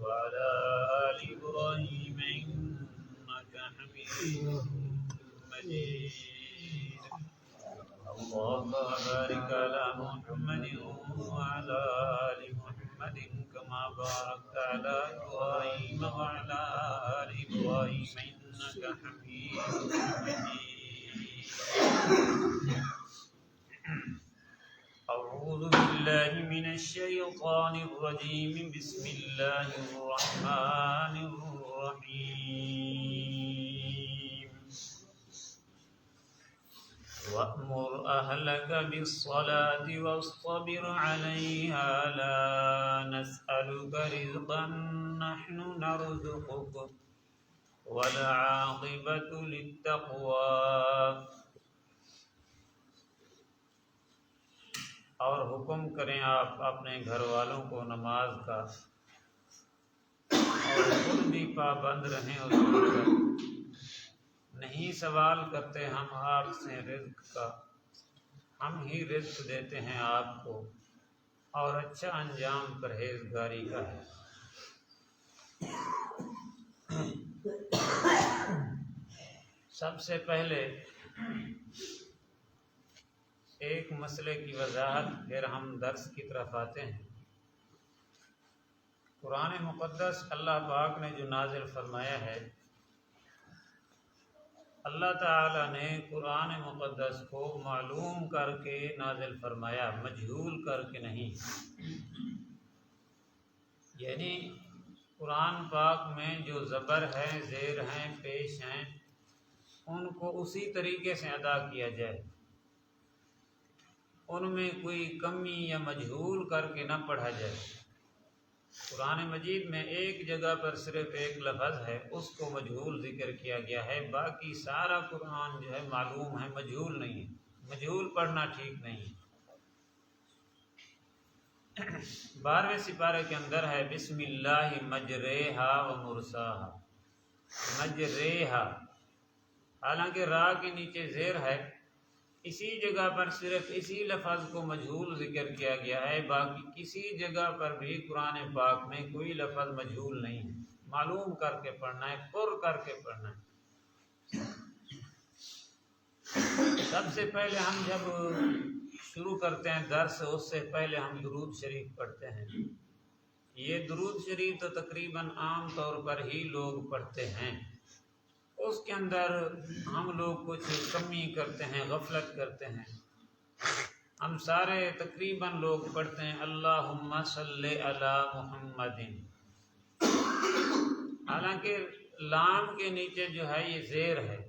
وعلى آل إبراهيم إنك حميد مجيد. اللهم بارك على محمد وعلى آل محمد كما باركت على إبراهيم وعلى آل إبراهيم إنك حميد مجيد. أعوذ بالله من الشيطان الرجيم. بسم الله الرحمن الرحيم. وأمر أهلك بالصلاة واصطبر عليها لا نسألك رزقا نحن نرزقك والعاقبة للتقوى. اور حکم کریں آپ اپنے گھر والوں کو نماز کا اور خود بھی پابند رہیں اس پر. نہیں سوال کرتے ہم آپ سے رزق کا، ہم ہی رزق دیتے ہیں آپ کو، اور اچھا انجام پرہیزگاری کا ہے. سب سے پہلے ایک مسئلے کی وضاحت، پھر ہم درس کی طرف آتے ہیں. قرآن مقدس اللہ پاک نے جو نازل فرمایا ہے، اللہ تعالی نے قرآن مقدس کو معلوم کر کے نازل فرمایا، مجہول کر کے نہیں. یعنی قرآن پاک میں جو زبر ہے، زیر ہیں، پیش ہیں، ان کو اسی طریقے سے ادا کیا جائے، ان میں کوئی کمی یا مجہول کر کے نہ پڑھا جائے. قرآن مجید میں ایک جگہ پر صرف ایک لفظ ہے، اس کو مجہول ذکر کیا گیا ہے، باقی سارا قرآن جو ہے معلوم ہے، مجہول نہیں ہے. مجہول پڑھنا ٹھیک نہیں ہے. 12ویں سپارے کے اندر ہے بسم اللہ مجریہا و مرساہا. مجریہا، حالانکہ را کے نیچے زیر ہے، اسی جگہ پر صرف اسی لفظ کو مجہول ذکر کیا گیا ہے، باقی کسی جگہ پر بھی قرآن پاک میں کوئی لفظ مجہول نہیں ہے. معلوم کر کے پڑھنا ہے، پر کر کے پڑھنا ہے. سب سے پہلے ہم جب شروع کرتے ہیں درس، اس سے پہلے ہم درود شریف پڑھتے ہیں. یہ درود شریف تو تقریباً عام طور پر ہی لوگ پڑھتے ہیں. اس کے اندر ہم لوگ کچھ کمی کرتے ہیں، غفلت کرتے ہیں. ہم سارے تقریباً لوگ پڑھتے ہیں اللہم صلی علی محمد، حالانکہ لام کے نیچے جو ہے یہ زیر ہے،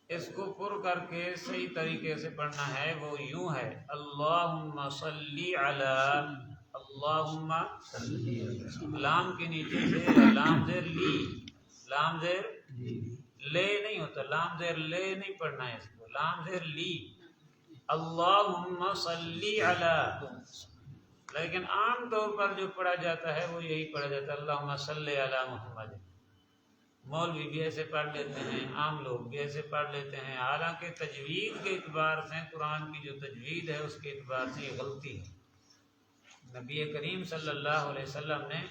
اس کو پر کر کے صحیح طریقے سے پڑھنا ہے. وہ یوں ہے اللہم صلی علی، اللہم لام کے نیچے زیر ہے، لام زیر لی، لام زیر لے نہیں ہوتا، لام زیر لے نہیں پڑھنا ہے، اس کو لام زیر لی. اللہم صلی علی، لیکن عام طور پر جو پڑھا جاتا ہے وہ یہی پڑھا جاتا ہے اللہم صلی علی محمد. مولوی بھی ایسے پڑھ لیتے ہیں، عام لوگ بھی ایسے پڑھ لیتے ہیں، حالانکہ تجوید کے اعتبار سے قرآن کی جو تجوید ہے اس کے اعتبار سے یہ غلطی ہے. نبی کریم صلی اللہ علیہ وسلم نے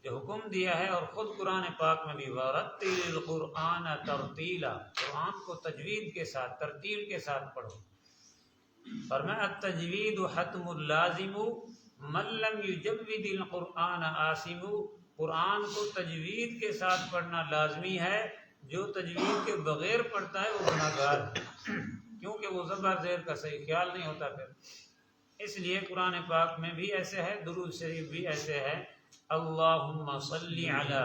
جو حکم دیا ہے، اور خود قرآن پاک میں بھی وَرَتِّلِ الْقُرْآنَ تَرْتِيلًا، قرآن کو تجوید کے ساتھ، ترتیل کے ساتھ پڑھو. فرمایا التجوید حتم اللازم من لم یجود القرآن آثم. قرآن کو تجوید کے ساتھ پڑھنا لازمی ہے، جو تجوید کے بغیر پڑھتا ہے وہ گناہگار ہے، کیونکہ وہ زبر زیر کا صحیح خیال نہیں ہوتا. پھر اس لیے قرآن پاک میں بھی ایسے ہے، درود شریف بھی ایسے ہے اللہم صلی علی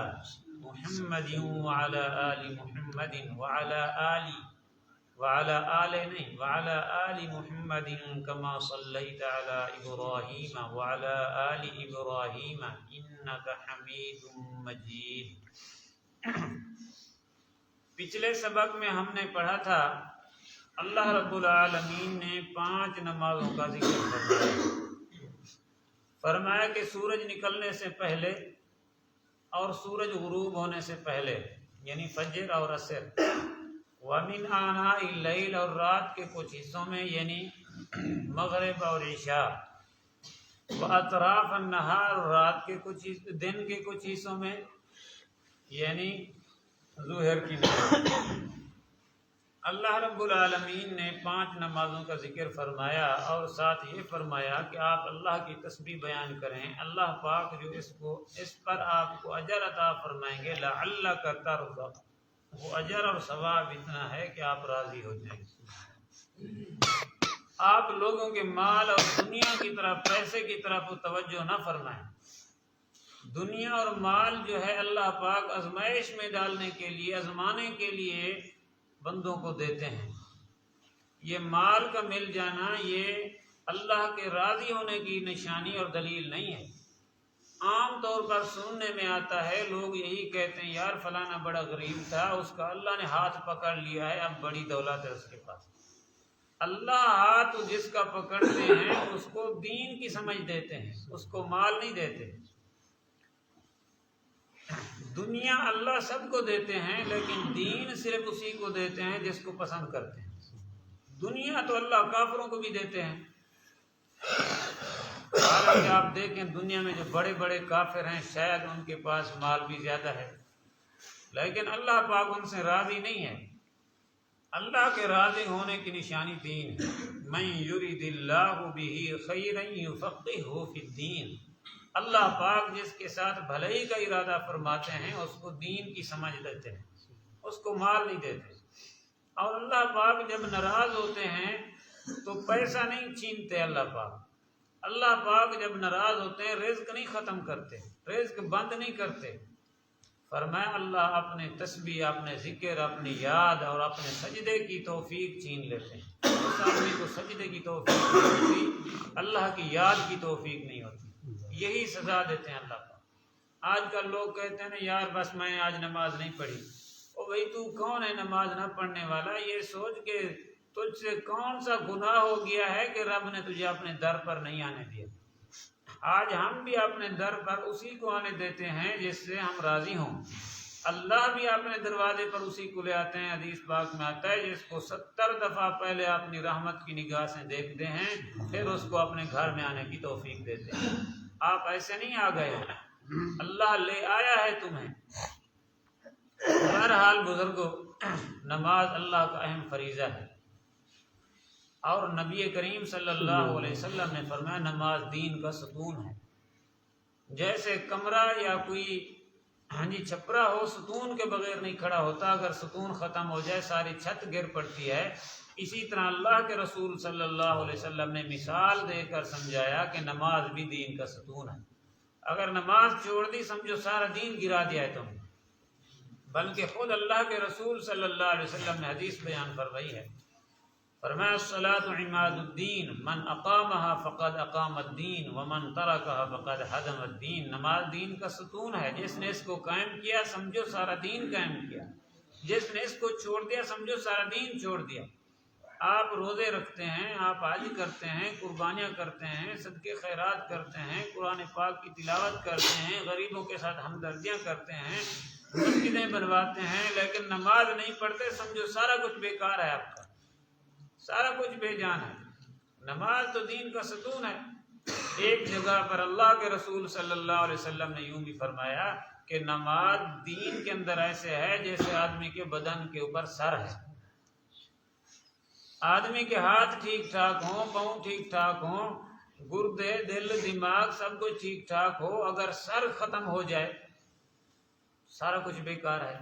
محمد وعلی آل محمد وعلی آل محمد کما صلیت علی ابراہیم وعلی آل ابراہیم انک حمید مجید. پچھلے سبق میں ہم نے پڑھا تھا اللہ رب العالمین نے 5 نمازوں کا ذکر فرمایا. فرمایا کہ سورج نکلنے سے پہلے اور سورج غروب ہونے سے پہلے، یعنی فجر اور عصر، وَمِنْ آنَاءِ اللَّيْلِ، اور رات کے کچھ حصوں میں، یعنی مغرب اور عشاء، اطراف النہار، رات کے کچھ دن کے کچھ حصوں میں، یعنی ظہر کی نماز۔ اللہ رب العالمین نے 5 نمازوں کا ذکر فرمایا اور ساتھ یہ فرمایا کہ آپ اللہ کی تسبیح بیان کریں، اللہ پاک جو اس پر آپ کو اجر عطا فرمائیں گے، لعلک ترضی، وہ اجر اور ثواب اتنا ہے کہ آپ راضی ہو جائیں گے۔ آپ لوگوں کے مال اور دنیا کی طرف، پیسے کی طرف توجہ نہ فرمائیں۔ دنیا اور مال جو ہے اللہ پاک آزمائش میں ڈالنے کے لیے، آزمانے کے لیے بندوں کو دیتے ہیں۔ یہ مال کا مل جانا یہ اللہ کے راضی ہونے کی نشانی اور دلیل نہیں ہے۔ عام طور پر سننے میں آتا ہے، لوگ یہی کہتے ہیں یار فلانا بڑا غریب تھا، اس کا اللہ نے ہاتھ پکڑ لیا ہے، اب بڑی دولت ہے اس کے پاس۔ اللہ ہاتھ جس کا پکڑتے ہیں اس کو دین کی سمجھ دیتے ہیں، اس کو مال نہیں دیتے۔ دنیا اللہ سب کو دیتے ہیں لیکن دین صرف اسی کو دیتے ہیں جس کو پسند کرتے ہیں۔ دنیا تو اللہ کافروں کو بھی دیتے ہیں۔ حالانکہ آپ دیکھیں دنیا میں جو بڑے بڑے کافر ہیں شاید ان کے پاس مال بھی زیادہ ہے، لیکن اللہ پاک ان سے راضی نہیں ہے۔ اللہ کے راضی ہونے کی نشانی دین ہے۔ من یرید اللہ بہ خیرا یفقہہ فی الدین، اللہ پاک جس کے ساتھ بھلائی کا ارادہ فرماتے ہیں اس کو دین کی سمجھ دیتے ہیں، اس کو مال نہیں دیتے۔ اور اللہ پاک جب ناراض ہوتے ہیں تو پیسہ نہیں چھینتے اللہ پاک۔ اللہ پاک جب ناراض ہوتے ہیں رزق نہیں ختم کرتے، رزق بند نہیں کرتے۔ فرمایا اللہ اپنے تسبیح، اپنے ذکر، اپنی یاد اور اپنے سجدے کی توفیق چھین لیتے ہیں۔ اس آدمی کو سجدے کی توفیق نہیں ہوتی، اللہ کی یاد کی توفیق نہیں ہوتی، یہی سزا دیتے ہیں اللہ پاک۔ آج کل لوگ کہتے ہیں نا یار بس میں آج نماز نہیں پڑھی۔ او بھائی تو کون ہے نماز نہ پڑھنے والا؟ یہ سوچ کہ تجھ سے کون سا گناہ ہو گیا ہے کہ رب نے تجھے اپنے در پر نہیں آنے دیا۔ آج ہم بھی اپنے در پر اسی کو آنے دیتے ہیں جس سے ہم راضی ہوں۔ اللہ بھی اپنے دروازے پر اسی کو لے آتے ہیں۔ حدیث پاک میں آتا ہے جس کو 70 دفعہ پہلے اپنی رحمت کی نگاہ سے دیکھتے ہیں پھر اس کو اپنے گھر میں آنے کی توفیق دیتے ہیں۔ آپ ایسے نہیں آ گئے، اللہ لے آیا ہے تمہیں۔ بہرحال بزرگوں، نماز اللہ کا اہم فریضہ ہے، اور نبی کریم صلی اللہ علیہ وسلم نے فرمایا نماز دین کا ستون ہے۔ جیسے کمرہ یا کوئی چھپرا ہو ستون کے بغیر نہیں کھڑا ہوتا، اگر ستون ختم ہو جائے ساری چھت گر پڑتی ہے، اسی طرح اللہ کے رسول صلی اللہ علیہ وسلم نے مثال دے کر سمجھایا کہ نماز بھی دین کا ستون ہے۔ اگر نماز چھوڑ دی سمجھو سارا دین گرا دیا ہے تم نے۔ بلکہ خود اللہ کے رسول صلی اللہ علیہ وسلم نے حدیث بیان فرمائی ہے، فرمایا الصلاۃ عماد الدین من اقامها فقد اقام الدین ومن ترکها فقد هدم الدین۔ نماز دین کا ستون ہے، جس نے اس کو قائم کیا سمجھو سارا دین قائم کیا، جس نے اس کو چھوڑ دیا سمجھو سارا دین چھوڑ دیا۔ آپ روزے رکھتے ہیں، آپ حج کرتے ہیں، قربانیاں کرتے ہیں، صدقے خیرات کرتے ہیں، قرآن پاک کی تلاوت کرتے ہیں، غریبوں کے ساتھ ہمدردیاں کرتے ہیں، مسجدیں بنواتے ہیں، لیکن نماز نہیں پڑھتے سمجھو سارا کچھ بیکار ہے، آپ کا سارا کچھ بے جان ہے۔ نماز تو دین کا ستون ہے۔ ایک جگہ پر اللہ کے رسول صلی اللہ علیہ وسلم نے یوں بھی فرمایا کہ نماز دین کے اندر ایسے ہے جیسے آدمی کے بدن کے اوپر سر ہے۔ آدمی کے ہاتھ ٹھیک ٹھاک ہوں، پاؤں ٹھیک ٹھاک ہوں، گردے، دل، دماغ سب کچھ ٹھیک ٹھاک ہو، اگر سر ختم ہو جائے سارا کچھ بیکار ہے۔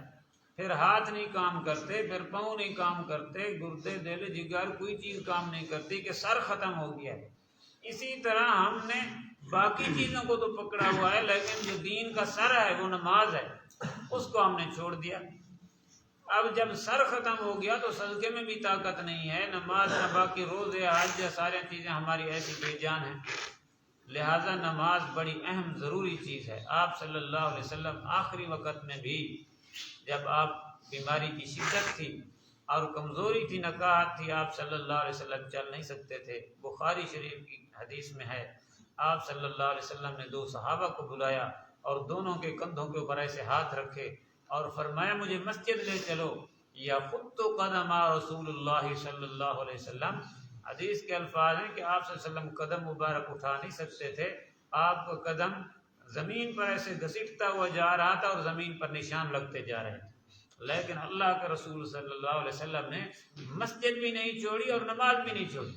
پھر ہاتھ نہیں کام کرتے، پھر پاؤں نہیں کام کرتے، گردے، دل، جگر کوئی چیز کام نہیں کرتی کہ سر ختم ہو گیا ہے۔ اسی طرح ہم نے باقی چیزوں کو تو پکڑا ہوا ہے لیکن جو دین کا سر ہے وہ نماز ہے، اس کو ہم نے چھوڑ دیا۔ اب جب سر ختم ہو گیا تو صدقے میں بھی طاقت نہیں ہے، نماز نہ باقی روزے، حج، ساری چیزیں ہماری ایسی بے جان ہیں۔ لہذا نماز بڑی اہم ضروری چیز ہے۔ آپ صلی اللہ علیہ وسلم آخری وقت میں بھی جب آپ بیماری کی شدت تھی اور کمزوری تھی، نکاہت تھی، آپ صلی اللہ علیہ وسلم چل نہیں سکتے تھے۔ بخاری شریف کی حدیث میں ہے آپ صلی اللہ علیہ وسلم نے 2 صحابہ کو بلایا اور دونوں کے کندھوں کے اوپر ایسے ہاتھ رکھے اور فرمایا مجھے مسجد لے چلو، یا خط قدم رسول اللہ صلی اللہ علیہ وسلم۔ حدیث کے الفاظ ہیں کہ آپ صلی اللہ علیہ وسلم قدم مبارک اٹھا نہیں سکتے تھے، آپ کا قدم زمین پر ایسے گھسیٹتا ہوا جا رہا تھا اور زمین پر نشان لگتے جا رہے تھے، لیکن اللہ کے رسول صلی اللہ علیہ وسلم نے مسجد بھی نہیں چھوڑی اور نماز بھی نہیں چھوڑی،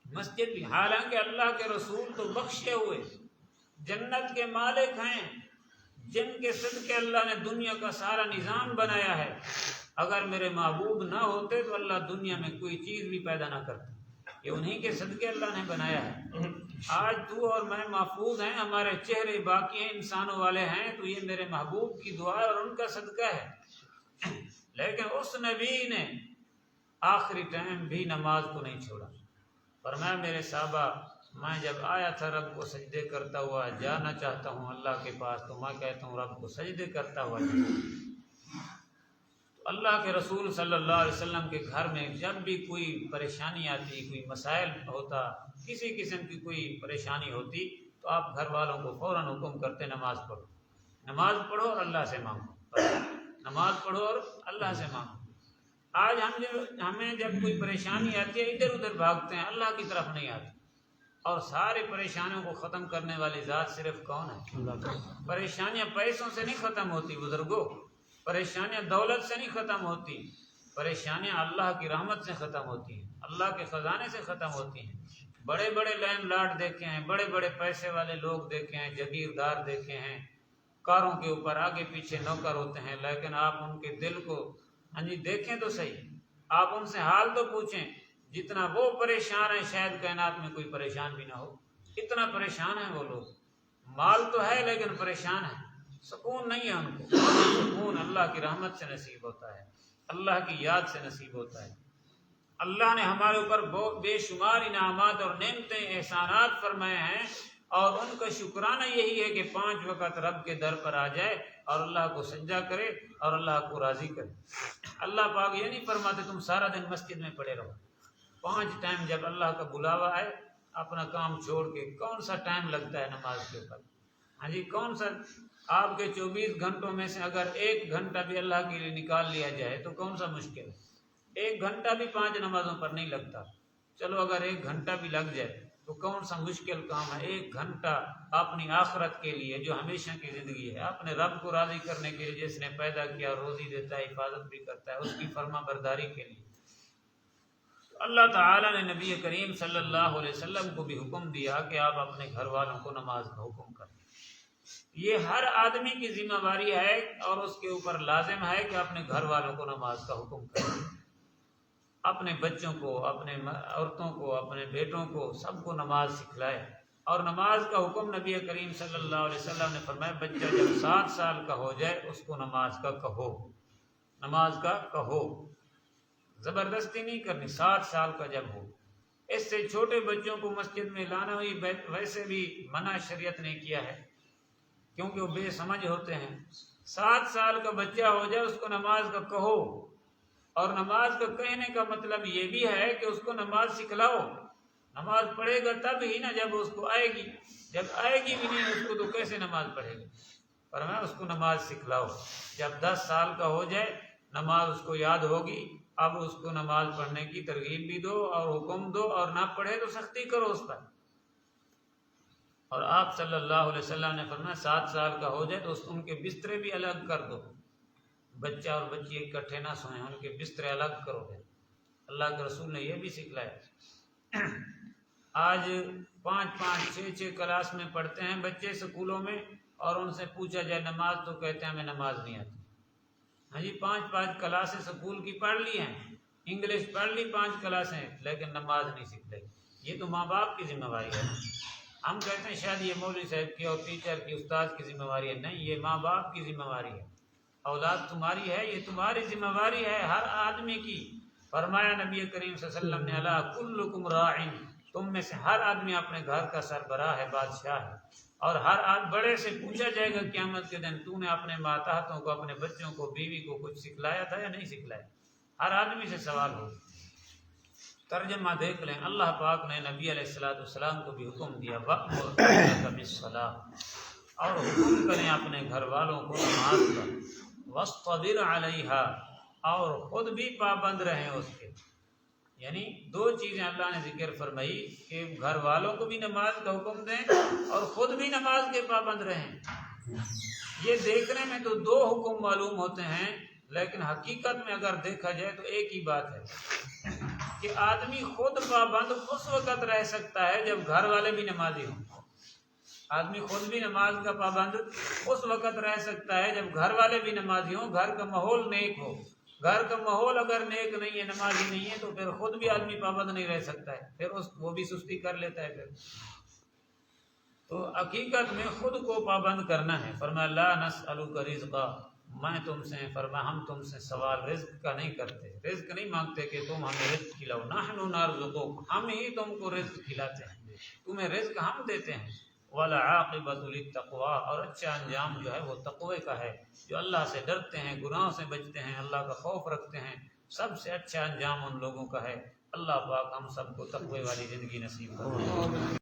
مسجد بھی، حالانکہ اللہ کے رسول تو بخشے ہوئے جنت کے مالک ہیں، جن کے صدقے اللہ نے دنیا کا سارا نظام بنایا ہے۔ اگر میرے محبوب نہ ہوتے تو اللہ دنیا میں کوئی چیز بھی پیدا نہ کرتا، یہ انہی کے صدقے اللہ نے بنایا ہے۔ آج تو اور میں محفوظ ہیں، ہمارے چہرے باقی ہیں، انسانوں والے ہیں، تو یہ میرے محبوب کی دعا اور ان کا صدقہ ہے۔ لیکن اس نبی نے آخری ٹائم بھی نماز کو نہیں چھوڑا، فرمایا میرے صحابہ، میں جب آیا تھا رب کو سجدے کرتا ہوا جانا چاہتا ہوں اللہ کے پاس، تو میں کہتا ہوں رب کو سجدے کرتا ہوا جانا۔ تو اللہ کے رسول صلی اللہ علیہ وسلم کے گھر میں جب بھی کوئی پریشانی آتی، کوئی مسائل ہوتا، کسی قسم کی کوئی پریشانی ہوتی، تو آپ گھر والوں کو فوراً حکم کرتے نماز پڑھو، نماز پڑھو اور اللہ سے مانگو، نماز پڑھو اور اللہ سے مانگو۔ آج ہمیں جب کوئی پریشانی آتی ہے ادھر ادھر بھاگتے ہیں، اللہ کی طرف نہیں آتے، اور سارے پریشانیوں کو ختم کرنے والی ذات صرف کون ہے؟ اللہ۔ پریشانیاں پیسوں سے نہیں ختم ہوتی بزرگوں، پریشانیاں دولت سے نہیں ختم ہوتی، پریشانیاں اللہ کی رحمت سے ختم ہوتی ہیں، اللہ کے خزانے سے ختم ہوتی ہیں۔ بڑے بڑے لینڈ لارڈ دیکھے ہیں، بڑے بڑے پیسے والے لوگ دیکھے ہیں، جگیردار دیکھے ہیں، کاروں کے اوپر آگے پیچھے نوکر ہوتے ہیں، لیکن آپ ان کے دل کو دیکھیں تو صحیح، آپ ان سے حال تو پوچھیں، جتنا وہ پریشان ہیں شاید کائنات میں کوئی پریشان بھی نہ ہو، اتنا پریشان ہیں وہ لوگ۔ مال تو ہے لیکن پریشان ہے، سکون نہیں ہے ان کو، سکون اللہ کی رحمت سے نصیب ہوتا ہے، اللہ کی یاد سے نصیب ہوتا ہے۔ اللہ نے ہمارے اوپر بے شمار انعامات اور نعمتیں احسانات فرمائے ہیں، اور ان کا شکرانہ یہی ہے کہ 5 وقت رب کے در پر آ جائے اور اللہ کو سجدہ کرے اور اللہ کو راضی کرے۔ اللہ پاک یہ نہیں فرماتے تم سارا دن مسجد میں پڑے رہو، 5 ٹائم جب اللہ کا بلاوا آئے اپنا کام چھوڑ کے، کون سا ٹائم لگتا ہے نماز کے اوپر؟ کون سا آپ کے 24 گھنٹوں میں سے اگر 1 گھنٹہ بھی اللہ کے لیے نکال لیا جائے تو کون سا مشکل ہے؟ 1 گھنٹہ بھی 5 نمازوں پر نہیں لگتا، چلو اگر 1 گھنٹہ بھی لگ جائے تو کون سا مشکل کام ہے؟ 1 گھنٹہ اپنی آخرت کے لیے جو ہمیشہ کی زندگی ہے، اپنے رب کو راضی کرنے کے لیے جس نے پیدا کیا، روزی دیتا ہے، حفاظت بھی کرتا ہے، اس کی فرما برداری کے لیے۔ اللہ تعالیٰ نے نبی کریم صلی اللہ علیہ وسلم کو بھی حکم دیا کہ آپ اپنے گھر والوں کو نماز کا حکم کریں۔ یہ ہر آدمی کی ذمہ داری ہے اور اس کے اوپر لازم ہے کہ اپنے گھر والوں کو نماز کا حکم کریں، اپنے بچوں کو، اپنے عورتوں کو، اپنے بیٹوں کو، سب کو نماز سکھلائے۔ اور نماز کا حکم نبی کریم صلی اللہ علیہ وسلم نے فرمایا بچہ جب 7 سال کا ہو جائے اس کو نماز کا کہو، نماز کا کہو، زبردستی نہیں کرنی، 7 سال کا جب ہو۔ اس سے چھوٹے بچوں کو مسجد میں لانا ہوئی ویسے بھی منع شریعت نے کیا ہے، کیونکہ وہ بے سمجھ ہوتے ہیں۔ 7 سال کا بچہ ہو جائے اس کو نماز کا کہو، اور نماز کا کہنے کا مطلب یہ بھی ہے کہ اس کو نماز سکھلاؤ۔ نماز پڑھے گا تب ہی نا جب اس کو آئے گی، جب آئے گی بھی نہیں اس کو تو کیسے نماز پڑھے گا؟ فرمایا اس کو نماز سکھلاؤ۔ جب 10 سال کا ہو جائے نماز اس کو یاد ہوگی، اب اس کو نماز پڑھنے کی ترغیب بھی دو اور حکم دو، اور نہ پڑھے تو سختی کرو اس پر۔ اور آپ صلی اللہ علیہ وسلم نے فرمایا 7 سال کا ہو جائے تو ان کے بسترے بھی الگ کر دو، بچہ اور بچی اکٹھے نہ سوئیں، ان کے بسترے الگ کرو گے۔ اللہ کے رسول نے یہ بھی سکھلایا۔ آج 5-5 6-6 کلاس میں پڑھتے ہیں بچے اسکولوں میں، اور ان سے پوچھا جائے نماز تو کہتے ہیں ہمیں نماز نہیں آتی۔ 5-5 کلاسیں اسکول کی پڑھ لی ہیں، انگلش پڑھ لی 5 کلاسیں، لیکن نماز نہیں سیکھ رہی۔ یہ تو ماں باپ کی ذمہ داری ہے۔ ہم کہتے ہیں شاید یہ مولوی صاحب کی اور ٹیچر کی، استاد کی ذمہ داری ہے، نہیں، یہ ماں باپ کی ذمہ داری ہے۔ اولاد تمہاری ہے، یہ تمہاری ذمہ داری ہے ہر آدمی کی۔ فرمایا نبی کریم صلی اللہ علیہ وسلم نے الا کلکم راع، تم میں سے ہر آدمی اپنے گھر کا سربراہ ہے، بادشاہ ہے، اور ہر بڑے سے پوچھا جائے گا قیامت کے دن تو نے اپنے ماتحتوں کو، اپنے بچوں کو، بیوی کو کچھ سکھلایا تھا یا نہیں سکھلایا؟ ہر آدمی سے سوال ہو۔ ترجمہ دیکھ لیں، اللہ پاک نے نبی علیہ السلام کو بھی حکم دیا وَأْمُرْ أَهْلَكَ بِالصَّلَاةِ، اور حکم کریں اپنے گھر والوں کو نماز کا، وَاصْطَبِرْ عَلَيْهَا، اور خود بھی پابند رہیں اس کے۔ یعنی دو چیزیں اللہ نے ذکر فرمائی کہ گھر والوں کو بھی نماز کا حکم دیں اور خود بھی نماز کے پابند رہیں۔ یہ دیکھنے میں تو دو حکم معلوم ہوتے ہیں، لیکن حقیقت میں اگر دیکھا جائے تو ایک ہی بات ہے کہ آدمی خود پابند اس وقت رہ سکتا ہے جب گھر والے بھی نمازی ہوں۔ آدمی خود بھی نماز کا پابند اس وقت رہ سکتا ہے جب گھر والے بھی نمازی ہوں، گھر کا ماحول نیک ہو۔ گھر کا ماحول اگر نیک نہیں ہے، نمازی نہیں ہے، تو پھر خود بھی آدمی پابند نہیں رہ سکتا ہے، پھر وہ بھی سستی کر لیتا ہے۔ پھر تو حقیقت میں خود کو پابند کرنا ہے۔ فرمایا لا نسألک رزقا، میں تم سے ہم تم سے سوال رزق کا نہیں کرتے، رزق نہیں مانگتے کہ تم ہمیں رزق کھلاؤ، نحن نرزقک، ہم ہی تم کو رزق کھلاتے ہیں، تمہیں رزق ہم دیتے ہیں۔ والعاقبۃ للتقوی، اور اچھا انجام جو ہے وہ تقوی کا ہے، جو اللہ سے ڈرتے ہیں، گناہوں سے بچتے ہیں، اللہ کا خوف رکھتے ہیں، سب سے اچھا انجام ان لوگوں کا ہے۔ اللہ پاک ہم سب کو تقوی والی زندگی نصیب کرے۔